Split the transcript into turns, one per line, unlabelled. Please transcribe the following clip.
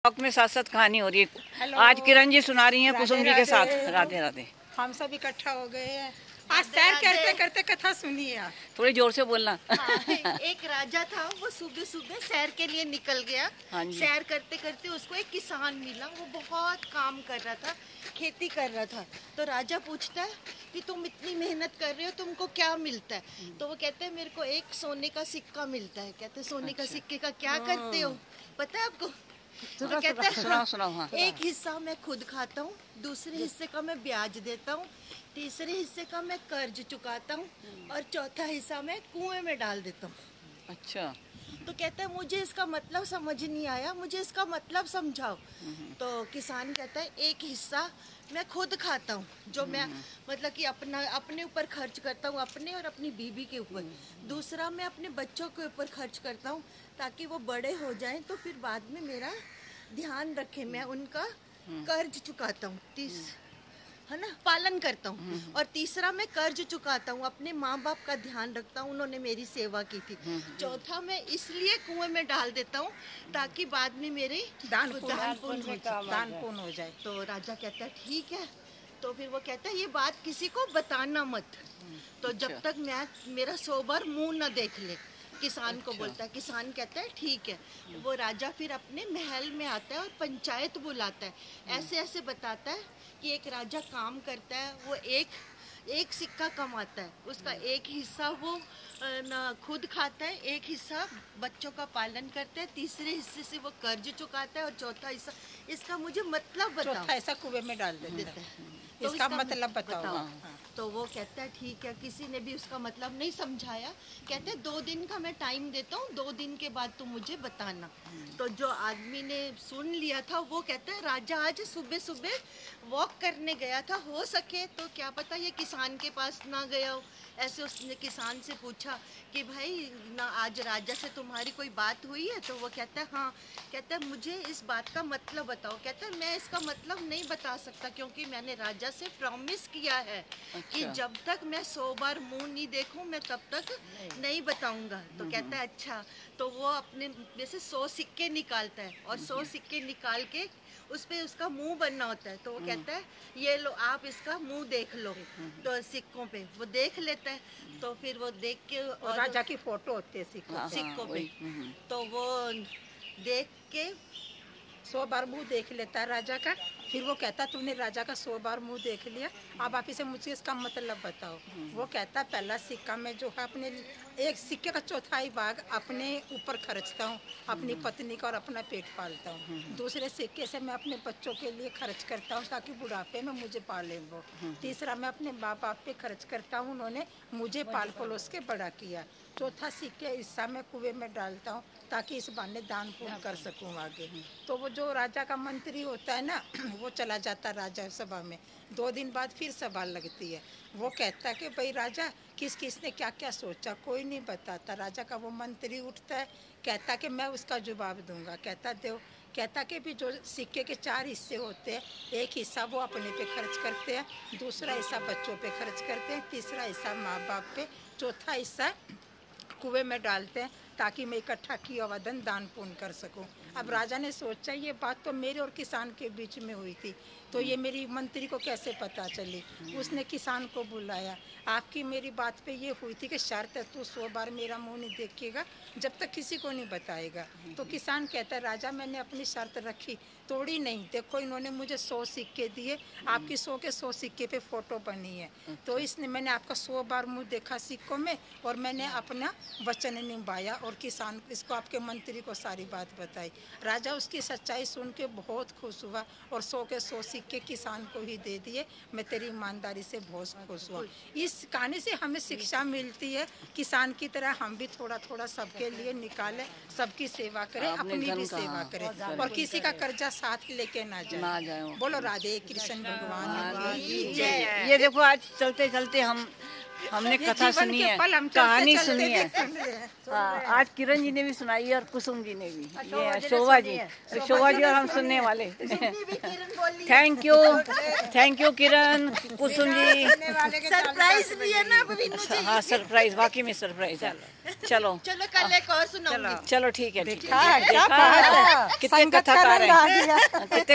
वक्त में साथ साथ कहानी हो रही है। आज किरण जी सुना रही हैं कुसुम जी के साथ। राधे राधे।
हम सब इकट्ठा हो गए हैं आज सैर करते करते कथा सुनी है।
थोड़ी जोर से बोलना।
एक राजा था, वो सुबह सुबह सैर के लिए निकल गया। सैर करते करते उसको एक किसान मिला, वो बहुत काम कर रहा था, खेती कर रहा था। तो राजा पूछता है कि तुम इतनी मेहनत कर रहे हो, तुमको क्या मिलता है? तो वो कहते हैं मेरे को एक सोने का सिक्का मिलता है। कहते हैं सोने का सिक्के का क्या करते हो, पता है आपको? तो कहते हैं एक हिस्सा मैं खुद खाता हूँ, दूसरे हिस्से का मैं ब्याज देता हूँ, तीसरे हिस्से का मैं कर्ज चुकाता हूँ और चौथा हिस्सा मैं कुएं में डाल देता हूँ।
अच्छा।
तो कहता है मुझे इसका मतलब समझ नहीं आया, मुझे इसका मतलब समझाओ। तो किसान कहता है एक हिस्सा मैं खुद खाता हूँ, जो मैं मतलब कि अपने ऊपर खर्च करता हूँ, अपने और अपनी बीवी के ऊपर। दूसरा मैं अपने बच्चों के ऊपर खर्च करता हूँ ताकि वो बड़े हो जाएं तो फिर बाद में मेरा ध्यान रखें, मैं उनका कर्ज चुकाता हूँ, है ना, पालन करता हूँ। और तीसरा मैं कर्ज चुकाता हूँ, अपने माँ बाप का ध्यान रखता हूँ, उन्होंने मेरी सेवा की थी। चौथा मैं इसलिए कुएं में डाल देता हूँ ताकि बाद में मेरे दान पुण्य हो जाए। तो राजा कहता है ठीक है। तो फिर वो कहता है ये बात किसी को बताना मत, तो जब तक मेरा 100 बार मुंह न देख ले। किसान को बोलता है। किसान कहता है ठीक है। वो राजा फिर अपने महल में आता है और पंचायत बुलाता है। ऐसे ऐसे बताता है कि एक राजा काम करता है, वो एक सिक्का कमाता है, उसका एक हिस्सा वो खुद खाता है, एक हिस्सा बच्चों का पालन करता है, तीसरे हिस्से से वो कर्ज चुकाता है और चौथा हिस्सा इसका मुझे मतलब बताओ।
चौथा हिस्सा कुएं में डाल देता है। तो इसका मतलब बताओ।
तो वो कहता है ठीक है। किसी ने भी उसका मतलब नहीं समझाया। कहते हैं 2 दिन का मैं टाइम देता हूँ, 2 दिन के बाद तुम मुझे बताना। तो जो आदमी ने सुन लिया था वो कहता है राजा आज सुबह सुबह वॉक करने गया था, हो सके तो क्या पता ये किसान के पास ना गया हो। ऐसे उसने किसान से पूछा कि भाई ना आज राजा से तुम्हारी कोई बात हुई है? तो वो कहता है हाँ। कहता है मुझे इस बात का मतलब बताओ। कहता है मैं इसका मतलब नहीं बता सकता क्योंकि मैंने राजा से प्रॉमिस किया है कि जब तक मैं 100 बार मुंह नहीं देखूं मैं तब तक नहीं बताऊंगा। तो कहता है अच्छा। तो वो अपने में से 100 सिक्के निकालता है और 100 सिक्के निकाल के उस पे उसका मुंह बनना होता है। तो वो कहता है ये लो आप इसका मुंह देख लो। तो सिक्कों पे वो देख लेता है। तो फिर वो देख के और
राजा की फोटो होती है
सिक्कों पे। तो वो देख के
100 बार मुंह देख लेता है राजा का। फिर वो कहता तुमने राजा का 100 बार मुंह देख लिया, अब आप इसे मुझे इसका मतलब बताओ। वो कहता पहला सिक्का में जो है अपने एक सिक्के का चौथाई भाग अपने ऊपर खर्चता हूँ, अपनी पत्नी का और अपना पेट पालता हूँ। दूसरे सिक्के से मैं अपने बच्चों के लिए खर्च करता हूँ ताकि बुढ़ापे में मुझे पाले वो। तीसरा मैं अपने माँ बाप पे खर्च करता हूँ, उन्होंने मुझे पाल पलोस के बड़ा किया। चौथा सिक्के हिस्सा मैं कुएं में डालता हूँ ताकि इस बहाने दान पुण्य कर सकूँ आगे। तो वो जो राजा का मंत्री होता है ना वो चला जाता है राजा सभा में। 2 दिन बाद फिर सभा लगती है। वो कहता है कि भाई राजा किस किस ने क्या क्या सोचा, कोई नहीं बताता। राजा का वो मंत्री उठता है, कहता कि मैं उसका जवाब दूंगा। कहता दो। कहता कि भी जो सिक्के के 4 हिस्से होते हैं, एक हिस्सा वो अपने पे खर्च करते हैं, दूसरा हिस्सा बच्चों पे खर्च करते हैं, तीसरा हिस्सा माँ बाप पे, चौथा हिस्सा कुएं में डालते हैं ताकि मैं इकट्ठा किया हुआ धन दान पुण्य कर सकूं। अब राजा ने सोचा ये बात तो मेरे और किसान के बीच में हुई थी, तो ये मेरी मंत्री को कैसे पता चली? उसने किसान को बुलाया। आपकी मेरी बात पे ये हुई थी कि शर्त है तू 100 बार मेरा मुंह नहीं देखेगा जब तक किसी को नहीं बताएगा। तो किसान कहता है राजा मैंने अपनी शर्त रखी, तोड़ी नहीं। देखो इन्होंने मुझे 100 सिक्के दिए, आपकी 100 के 100 सिक्के पे फोटो बनी है। तो इसने मैंने आपका 100 बार मुँह देखा सिक्कों में और मैंने अपना वचन निभाया और किसान इसको आपके मंत्री को सारी बात बताई। राजा उसकी सच्चाई सुन के बहुत खुश हुआ और 100 के 100 सिक्के किसान को ही दे दिए। मैं तेरी ईमानदारी से बहुत खुश हुआ। इस कहानी से हमें शिक्षा मिलती है किसान की तरह हम भी थोड़ा थोड़ा सबके लिए निकालें, सबकी सेवा करें, अपनी भी सेवा करें और किसी का कर्जा साथ लेके ना जाए। बोलो राधे कृष्ण भगवान।
ये देखो आज चलते चलते हम हमने कथा सुनी है, कहानी सुनी है। हाँ, आज किरण जी ने भी सुनाई है और कुसुम जी ने भी, ये शोभा जी और हम सुनने वाले। Thank you Kiran, Kusum ji.
Surprise भी है ना अभी मुझे।
हाँ सरप्राइज, वाकई में सरप्राइज है। चलो
कल एक और सुनाऊंगी।
चलो ठीक है, कितने कथाकार हैं, कितने